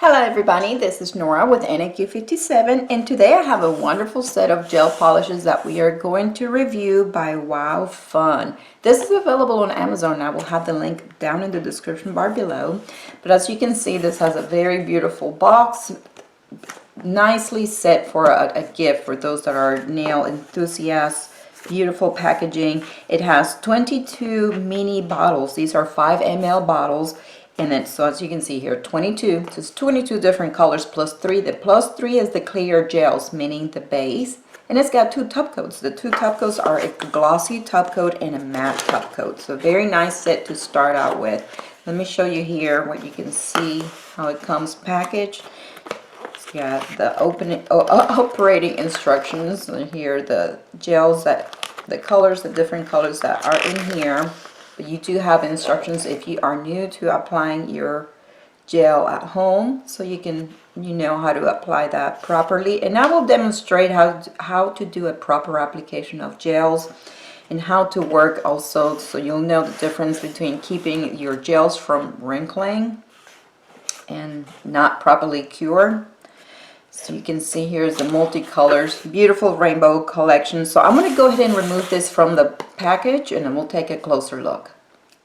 Hello everybody, this is Nora with NAQ57 and today I have a wonderful set of gel polishes that we are going to review by WOWFUN. This is available on Amazon. I will have the link down in the description bar below. But as you can see, this has a very beautiful box, nicely set for a gift for those that are nail enthusiasts. Beautiful packaging. It has 22 mini bottles. These are 5 ml bottles. And then, so as you can see here, 22. So it's 22 different colors plus 3. The plus 3 is the clear gels, meaning the base. And it's got 2 top coats. The 2 top coats are a glossy top coat and a matte top coat. So very nice set to start out with. Let me show you here what you can see, how it comes packaged. It's got the operating instructions. And here the gels, the colors, the different colors that are in here. But you do have instructions if you are new to applying your gel at home, so you know how to apply that properly. And I will demonstrate how to do a proper application of gels and how to work also, so you'll know the difference between keeping your gels from wrinkling and not properly cured. So you can see here's the multicolors, beautiful rainbow collection. So I'm going to go ahead and remove this from the package and then we'll take a closer look.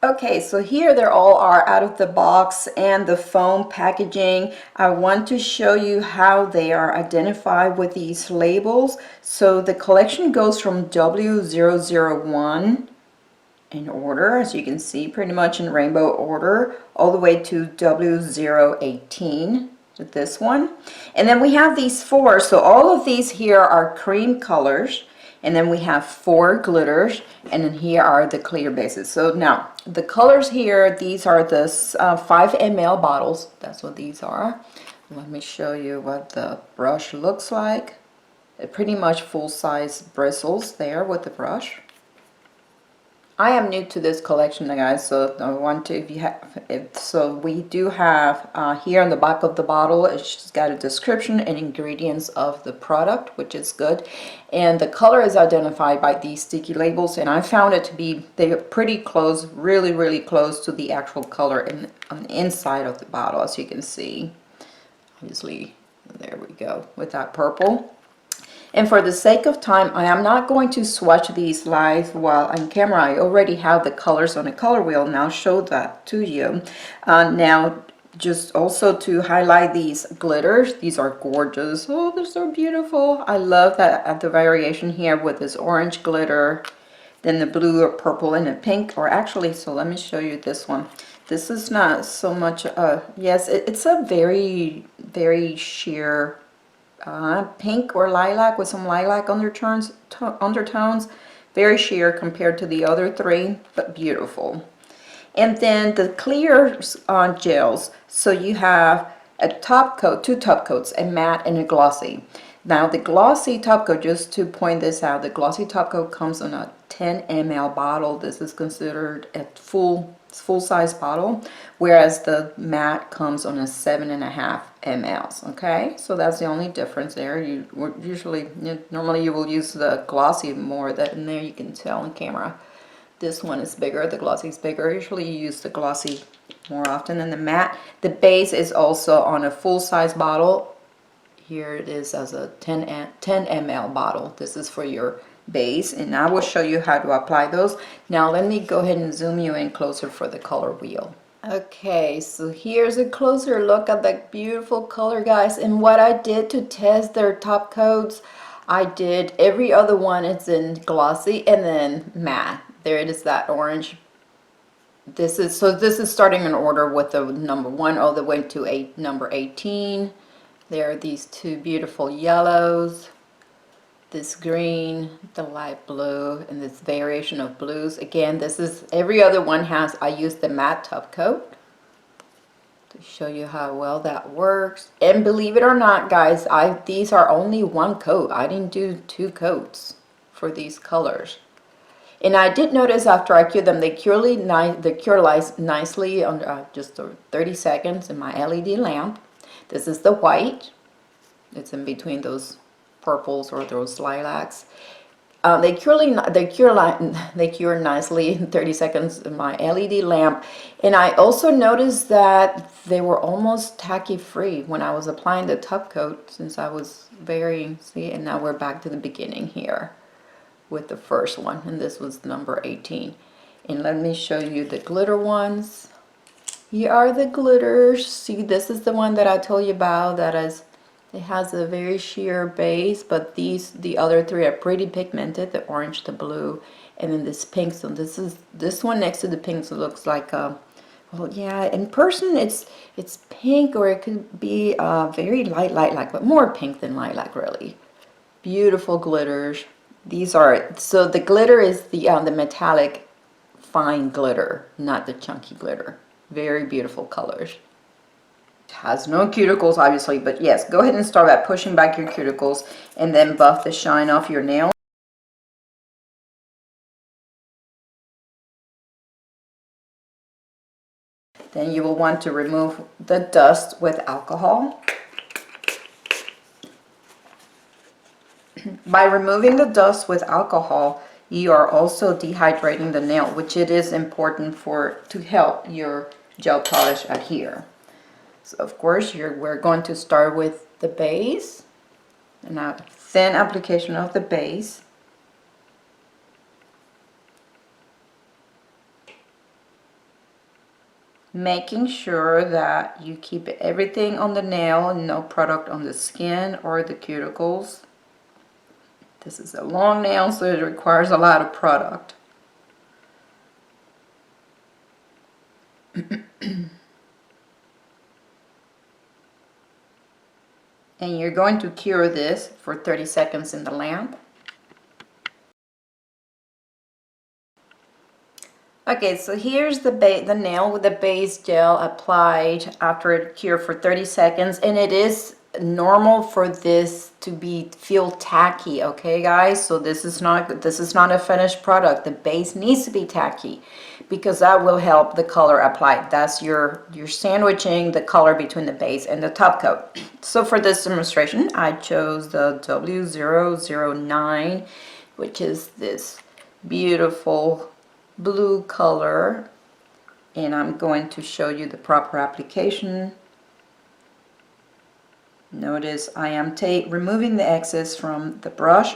Okay, so here they all are out of the box and the foam packaging. I want to show you how they are identified with these labels. So the collection goes from W001 in order, as you can see, pretty much in rainbow order, all the way to W018. This one, and then we have these 4. So all of these here are cream colors, and then we have 4 glitters, and then here are the clear bases. So now the colors here, these are the 5 ml bottles. That's what these are. Let me show you what the brush looks like. Pretty much full-size bristles there with the brush. I am new to this collection, guys, so I want to, so we do have here on the back of the bottle, it's just got a description and ingredients of the product, which is good. And the color is identified by these sticky labels, and I found it to be, they're pretty close, really close to the actual color on the inside of the bottle, as you can see. Obviously, there we go with that purple. And for the sake of time, I am not going to swatch these live while on camera. I already have the colors on a color wheel, and I'll show that to you. Now, just also to highlight these glitters. These are gorgeous. Oh, they're so beautiful. I love that the variation here with this orange glitter, then the blue or purple and the pink. Or actually, so let me show you this one. This is not so much, yes, it's a very sheer pink or lilac with some lilac undertones, very sheer compared to the other 3, but beautiful. And then the clear gels, so you have a top coat, 2 top coats, a matte and a glossy. Now the glossy top coat, just to point this out, the glossy top coat comes in a 10 ml bottle. This is considered a full-size bottle, whereas the matte comes on a 7.5 ml. Okay, so that's the only difference there. Normally you will use the glossy more. That in there you can tell on camera. This one is bigger, the glossy is bigger. Usually you use the glossy more often than the matte. The base is also on a full-size bottle. Here it is as a 10 ml bottle. This is for your base, and I will show you how to apply those. Now let me go ahead and zoom you in closer for the color wheel. Okay, so here's a closer look at that beautiful color, guys. And what I did to test their top coats, I did every other one. It's in glossy and then matte. There it is, that orange. This is starting in order with the number 1 all the way to number 18. There are these 2 beautiful yellows, this green, the light blue, and this variation of blues. Again, this is, every other one has, I used the matte top coat to show you how well that works. And believe it or not, guys, these are only 1 coat. I didn't do 2 coats for these colors. And I did notice after I cured them, they cure nicely under just 30 seconds in my LED lamp. This is the white. It's in between those purples or those lilacs. They cure nicely in 30 seconds in my LED lamp. And I also noticed that they were almost tacky free when I was applying the top coat, since I was varying. See, and now we're back to the beginning here with the first one, and this was number 18. And let me show you the glitter ones. Here are the glitters. See, this is the one that I told you about, that is, it has a very sheer base, but the other three are pretty pigmented, the orange, the blue, and then this pink. So this one next to the pink, so looks like well, yeah, in person it's pink, or it could be very light, but more pink than lilac, really. Beautiful glitters. These are, so the glitter is the metallic fine glitter, not the chunky glitter. Very beautiful colors. Has no cuticles, obviously, but yes, go ahead and start by pushing back your cuticles and then buff the shine off your nail. Then you will want to remove the dust with alcohol. By removing the dust with alcohol, you are also dehydrating the nail, which it is important to help your gel polish adhere. So of course, we're going to start with the base, and a thin application of the base. Making sure that you keep everything on the nail, no product on the skin or the cuticles. This is a long nail, so it requires a lot of product. And you're going to cure this for 30 seconds in the lamp. Okay, so here's the nail with the base gel applied after it cured for 30 seconds, and it is normal for this to feel tacky, okay guys? So this is not a finished product. The base needs to be tacky because that will help the color apply. That's you're sandwiching the color between the base and the top coat. So for this demonstration, I chose the W009, which is this beautiful blue color, and I'm going to show you the proper application. Notice I am removing the excess from the brush.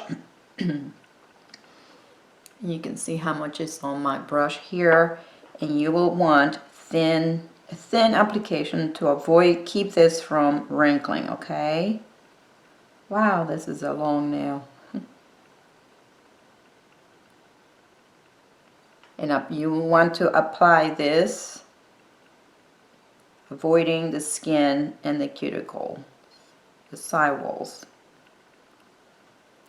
You can see how much is on my brush here, and you will want a thin application to keep this from wrinkling, okay? Wow, this is a long nail. And you want to apply this, avoiding the skin and the cuticle, the sidewalls.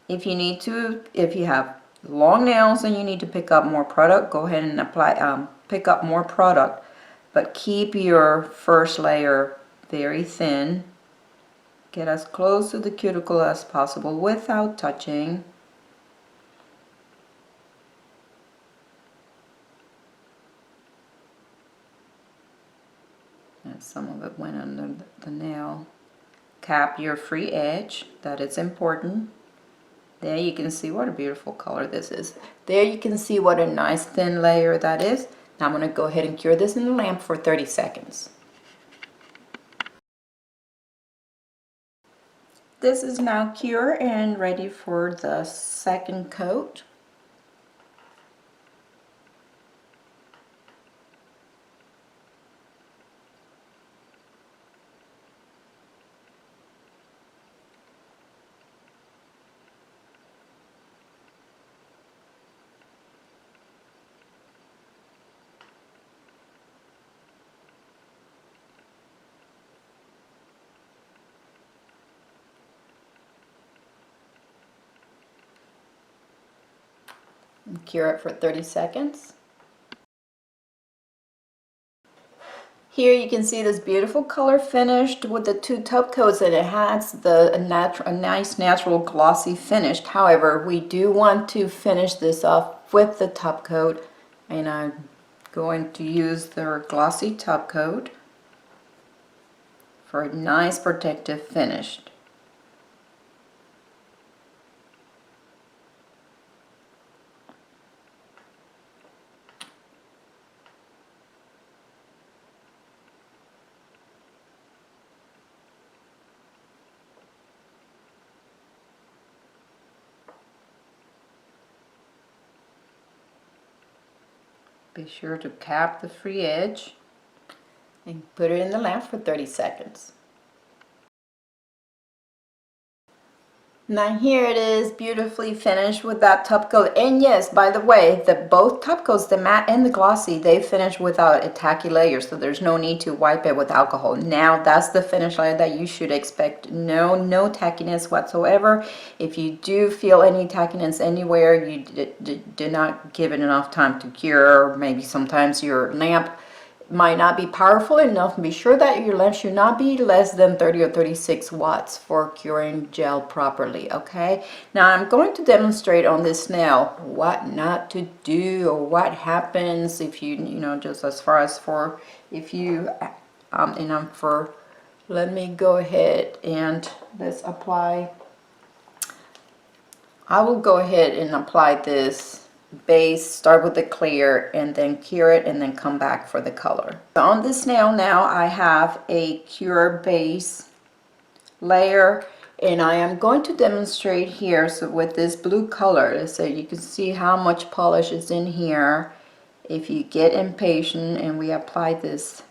If you have long nails and you need to pick up more product, go ahead and apply, pick up more product, but keep your first layer very thin. Get as close to the cuticle as possible without touching. And some of it went under the nail. Cap your free edge, that is important. There you can see what a beautiful color this is. There you can see what a nice thin layer that is. Now I'm going to go ahead and cure this in the lamp for 30 seconds. This is now cured and ready for the second coat. And cure it for 30 seconds. Here you can see this beautiful color finished with the two top coats, and it has a nice natural glossy finish. However, we do want to finish this off with the top coat, and I'm going to use the glossy top coat for a nice protective finish. Be sure to cap the free edge and put it in the lamp for 30 seconds. Now here it is, beautifully finished with that top coat. And yes, by the way, both top coats, the matte and the glossy, they finish without a tacky layer, so there's no need to wipe it with alcohol. Now that's the finish layer that you should expect. No tackiness whatsoever. If you do feel any tackiness anywhere, you did not give it enough time to cure. Maybe sometimes your lamp might not be powerful enough. Be sure that your lamp should not be less than 30 or 36 watts for curing gel properly. Okay, now I'm going to demonstrate on this nail what not to do or what happens if you just as far as for if you let me go ahead and let's apply. I will go ahead and apply this base, start with the clear and then cure it and then come back for the color. So on this nail now I have a cure base layer, and I am going to demonstrate here. So with this blue color, so you can see how much polish is in here. If you get impatient and we apply this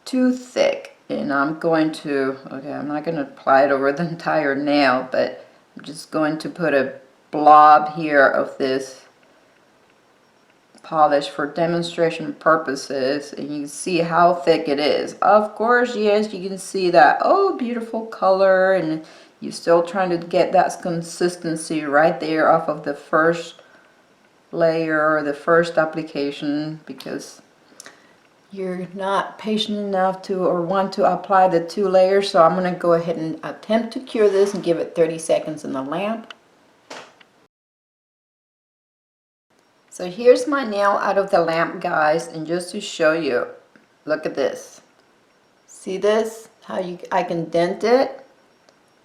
too thick, and I'm going to, okay, I'm not going to apply it over the entire nail, but I'm just going to put a blob here of this polish for demonstration purposes, and you can see how thick it is. Of course, yes, you can see that, oh, beautiful color, and you're still trying to get that consistency right there off of the first layer or the first application, because you're not patient enough to or want to apply the 2 layers. So I'm going to go ahead and attempt to cure this and give it 30 seconds in the lamp. So here's my nail out of the lamp, guys, and just to show you, look at this. See this? How I can dent it?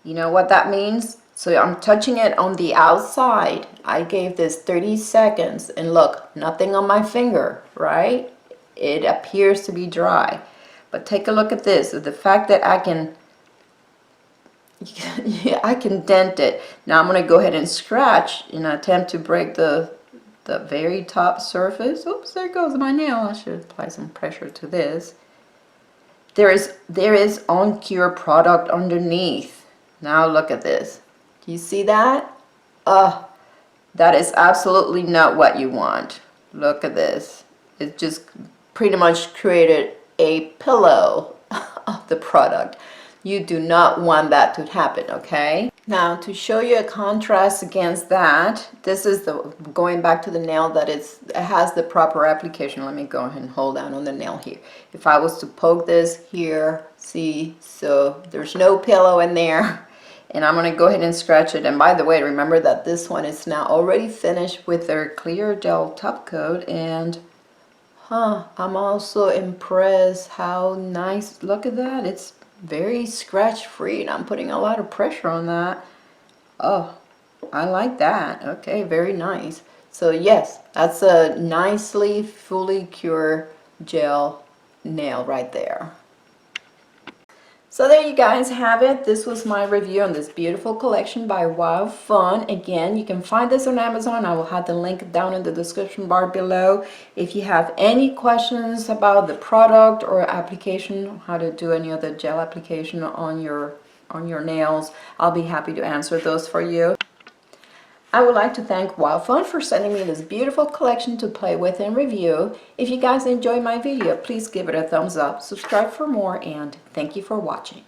You know what that means? So I'm touching it on the outside. I gave this 30 seconds and look, nothing on my finger, right? It appears to be dry. But take a look at this. The fact that I can dent it. Now I'm going to go ahead and scratch in an attempt to break the very top surface. Oops, there goes my nail. I should apply some pressure to this. There is on cure product underneath. Now look at this. Do you see that? That is absolutely not what you want. Look at this. It just pretty much created a pillow of the product. You do not want that to happen, okay? Now to show you a contrast against that, this is going back to the nail that it has the proper application. Let me go ahead and hold down on the nail here. If I was to poke this here, see, so there's no pillow in there. And I'm going to go ahead and scratch it. And by the way, remember that this one is now already finished with their clear gel top coat. And I'm also impressed how nice, look at that. It's very scratch free, and I'm putting a lot of pressure on that. Oh, I like that. Okay, very nice. So yes, that's a nicely fully cured gel nail right there. So there you guys have it. This was my review on this beautiful collection by WOWFUN. Again, you can find this on Amazon. I will have the link down in the description bar below. If you have any questions about the product or application, how to do any other gel application on your nails, I'll be happy to answer those for you. I would like to thank WOWFUN for sending me this beautiful collection to play with and review. If you guys enjoyed my video, please give it a thumbs up, subscribe for more, and thank you for watching.